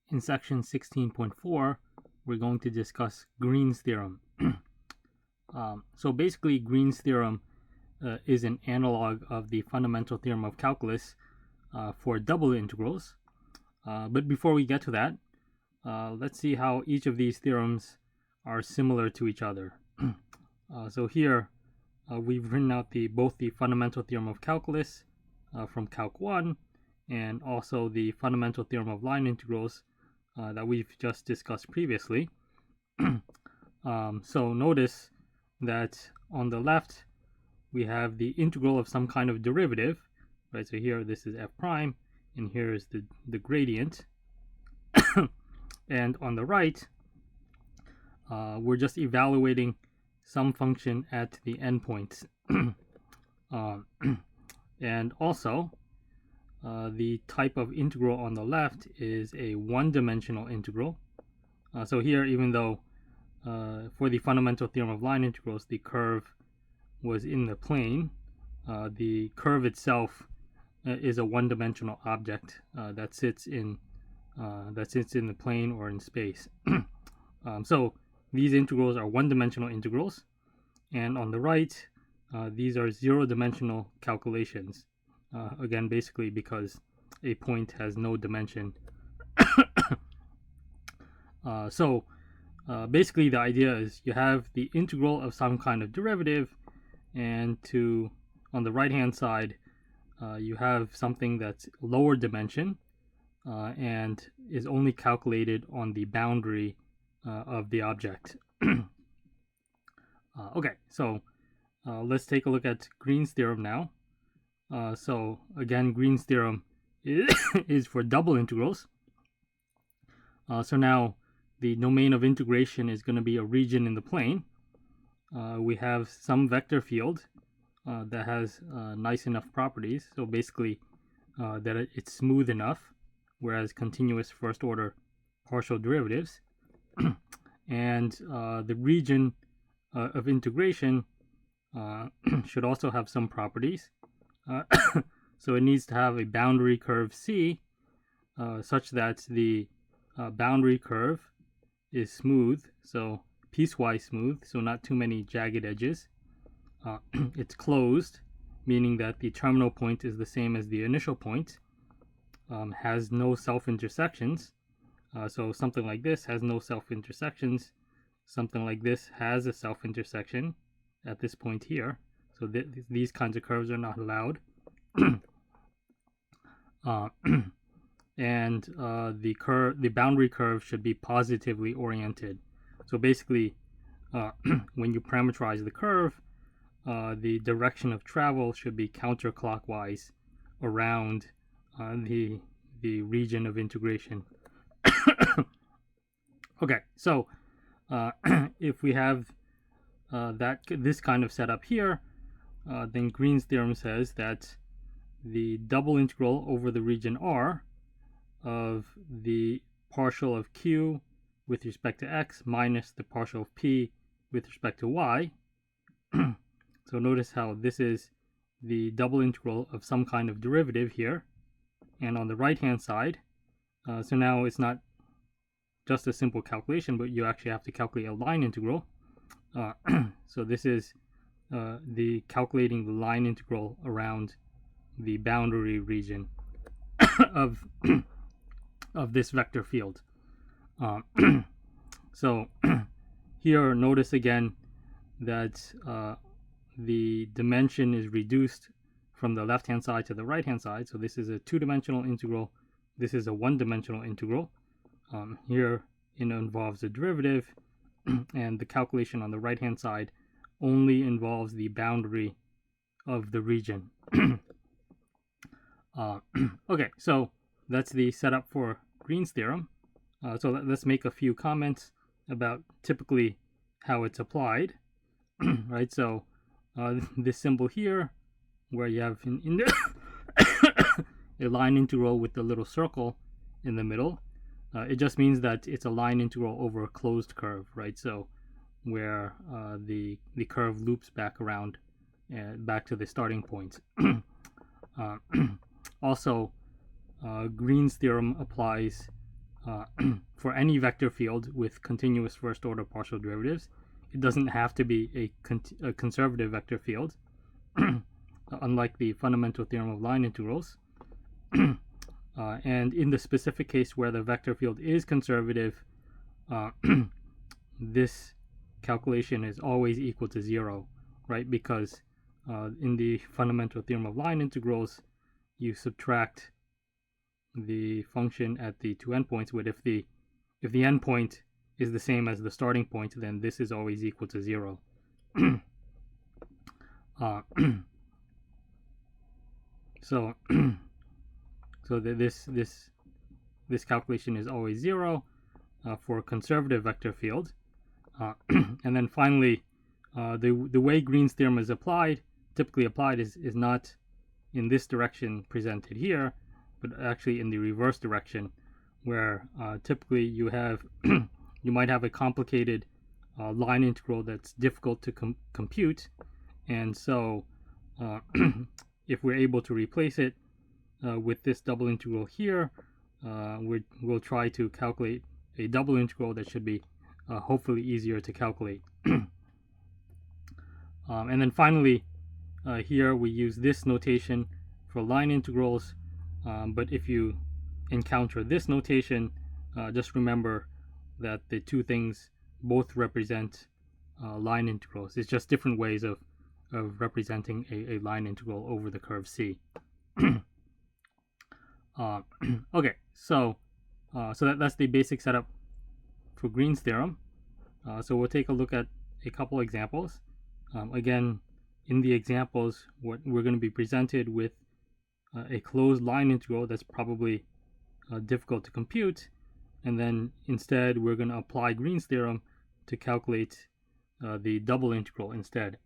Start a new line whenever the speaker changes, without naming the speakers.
In section 16.4, we're going to discuss Green's theorem. So basically, Green's theorem is an analog of the fundamental theorem of calculus for double integrals. But before we get to that, let's see how each of these theorems are similar to each other. So here, we've written out both the fundamental theorem of calculus from Calc 1 and also the fundamental theorem of line integrals that we've just discussed previously. So notice that on the left we have the integral of some kind of derivative, right? So here this is f prime, and here is the gradient. And on the right, we're just evaluating some function at the endpoints. And also, the type of integral on the left is a one-dimensional integral. So here, even though for the fundamental theorem of line integrals, the curve was in the plane, the curve itself is a one-dimensional object that sits in the plane or in space. So these integrals are one-dimensional integrals, and on the right, these are zero-dimensional calculations. Again, basically because a point has no dimension. So basically the idea is you have the integral of some kind of derivative, and on the right hand side you have something that's lower dimension and is only calculated on the boundary of the object. Okay, so let's take a look at Green's theorem now. So again, Green's theorem is for double integrals. So now the domain of integration is going to be a region in the plane. We have some vector field that has nice enough properties. So basically that it's smooth enough, whereas continuous first order partial derivatives. And the region of integration should also have some properties. So it needs to have a boundary curve C such that the boundary curve is smooth, so piecewise smooth, so not too many jagged edges. It's closed, meaning that the terminal point is the same as the initial point, has no self-intersections. So something like this has no self-intersections. Something like this has a self-intersection at this point here. So these kinds of curves are not allowed. And the boundary curve should be positively oriented. So basically, when you parameterize the curve, the direction of travel should be counterclockwise around the region of integration. Okay, so if we have this kind of setup here, then Green's theorem says that the double integral over the region R of the partial of Q with respect to X minus the partial of P with respect to Y. So notice how this is the double integral of some kind of derivative here. And on the right hand side, so now it's not just a simple calculation, but you actually have to calculate a line integral. So this is calculating the line integral around the boundary region of this vector field. So here, notice again that the dimension is reduced from the left hand side to the right hand side. So this is a two-dimensional integral. This is a one-dimensional integral. Here it involves a derivative, and the calculation on the right hand side only involves the boundary of the region. Okay, so that's the setup for Green's theorem. So let's make a few comments about typically how it's applied. Right, so this symbol here, where you have a line integral with the little circle in the middle, it just means that it's a line integral over a closed curve, right? So where the curve loops back around back to the starting point. Also, Green's theorem applies for any vector field with continuous first order partial derivatives, it doesn't have to be a conservative vector field, unlike the fundamental theorem of line integrals. And in the specific case where the vector field is conservative, this calculation is always equal to 0, right? Because in the fundamental theorem of line integrals, you subtract the function at the two endpoints, but if the endpoint is the same as the starting point, then this is always equal to 0. So this calculation is always 0 for a conservative vector field. And then finally, the way Green's theorem is typically applied is not in this direction presented here, but actually in the reverse direction, where typically you might have a complicated line integral that's difficult to compute, and so if we're able to replace it with this double integral here, we'll try to calculate a double integral that should be hopefully easier to calculate. And then finally, here we use this notation for line integrals, but if you encounter this notation, just remember that the two things both represent line integrals. It's just different ways of representing a line integral over the curve C. Okay, so that's the basic setup for Green's theorem. So we'll take a look at a couple examples. Again, in the examples, we're going to be presented with a closed line integral that's probably difficult to compute, and then instead we're going to apply Green's theorem to calculate the double integral instead.